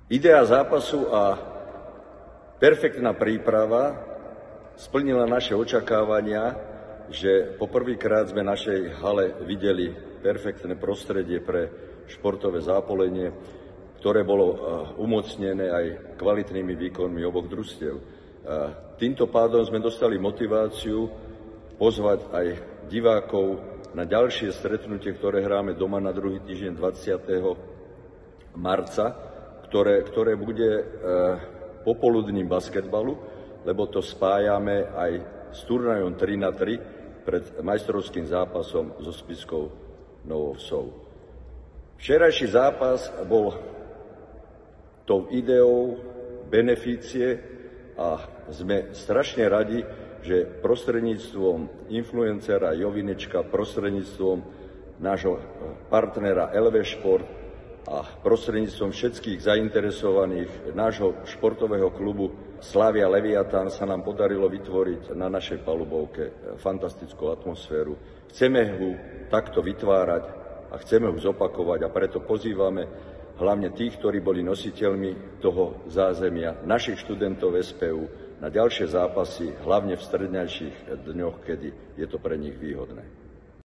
Idea zápasu a perfektná príprava splnila naše očakávania, že poprvýkrát sme v našej hale videli perfektné prostredie pre športové zápolenie, ktoré bolo umocnené aj kvalitnými výkonmi oboch družstiev. Týmto pádom sme dostali motiváciu pozvať aj divákov na ďalšie stretnutie, ktoré hráme doma na druhý týždeň 20. marca, ktoré bude popoludním basketbalu, lebo to spájame aj s turnajom 3x3 pred majstrovským zápasom so Spiskou Novou Vsou. Včerajší zápas bol tou ideou beneficie a sme strašne radi, že prostredníctvom influencera Jovinečka, prostredníctvom nášho partnera LV Šport a prostredníctvom všetkých zainteresovaných nášho športového klubu Slavia Leviatán sa nám podarilo vytvoriť na našej palubovke fantastickú atmosféru. Chceme ju takto vytvárať a chceme ju zopakovať a preto pozývame hlavne tých, ktorí boli nositeľmi toho zázemia, našich študentov SPU, na ďalšie zápasy, hlavne v strednejších dňoch, kedy je to pre nich výhodné.